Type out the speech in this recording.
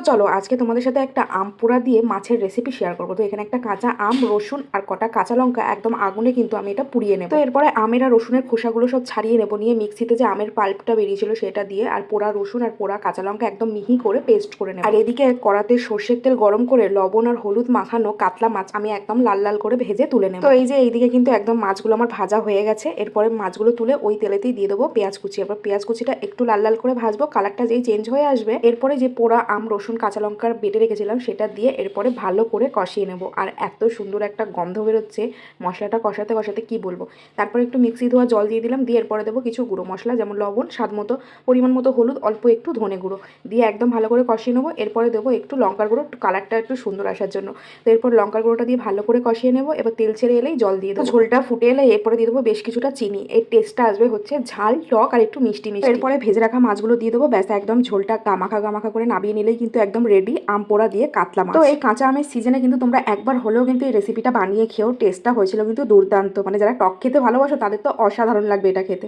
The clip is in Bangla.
চলো আজকে তোমাদের সাথে একটা আম পোড়া দিয়ে মাছের রেসিপি শেয়ার করবো। তো এখানে একটা কাঁচা আম, রসুন আর কটা কাঁচা লঙ্কা একদম আগুনে কিন্তু আমি এটা পুড়িয়ে নেব। তো এরপরে আমের আর রসুনের খোসাগুলো সব ছাড়িয়ে নেবো, নিয়ে মিক্সিতে যে আমের পাল্পটা বেরিয়েছিল সেটা দিয়ে আর পোড়া রসুন আর পোড়া কাঁচা লঙ্কা একদম মিহি করে পেস্ট করে নেব। আর এদিকে কড়াতে সর্ষের তেল গরম করে লবণ আর হলুদ মাখানো কাতলা মাছ আমি একদম লাল লাল করে ভেজে তুলে নেব। তো এই যে এইদিকে কিন্তু একদম মাছগুলো আমার ভাজা হয়ে গেছে। এরপরে মাছগুলো তুলে ওই তেলেতেই দিয়ে দেবো পেঁয়াজ কুচি। এবার পেঁয়াজ কুচিটা একটু লাল লাল করে ভাজবো, কালারটা যেই চেঞ্জ হয়ে আসবে এরপরে যে পোড়া আম, রসুন, কাঁচা লঙ্কার বেটে রেখেছিলাম সেটা দিয়ে এরপরে ভালো করে কষিয়ে নেব। আর এত সুন্দর একটা গন্ধ বেরোচ্ছে মশলাটা কষাতে কষাতে কি বলবো। তারপরে একটু মিক্সি ধোয়া জল দিয়ে দিলাম, দিয়ে এরপরে দেবো কিছু গুঁড়ো মশলা যেমন লবণ, স্বাদ মতো, পরিমাণ মতো হলুদ, অল্প একটু ধনে গুঁড়ো দিয়ে একদম ভালো করে কষিয়ে নেবো। এরপরে দেবো একটু লঙ্কার গুঁড়ো, কালারটা একটু সুন্দর আসার জন্য। তো এরপর লঙ্কার গুঁড়োটা দিয়ে ভালো করে কষিয়ে নেবো। এবার তেল ছেড়ে এলেই জল দিয়ে দেবো। ঝোলটা ফুটে এলে এরপরে দিয়ে দেবো বেশ কিছুটা চিনি। এর টেস্টটা আসবে হচ্ছে ঝাল, টক আর একটু মিষ্টি মিষ্টি। এরপরে ভেজে রাখা মাছগুলো দিয়ে দেবো। ব্যাস একদম ঝোলটা গামাখা গামাখা করে নামিয়ে নিলেই কিন্তু একদম রেডি আম পোড়া দিয়ে কাতলা মাছ। তো এই কাঁচা আমের সিজনে কিন্তু তোমরা একবার হলেও কিন্তু এই রেসিপিটা বানিয়ে খেও। টেস্টটা হয়েছিল কিন্তু দুর্দান্ত, মানে যারা টক খেতে ভালোবাসো তাদের তো অসাধারণ লাগবে এটা খেতে।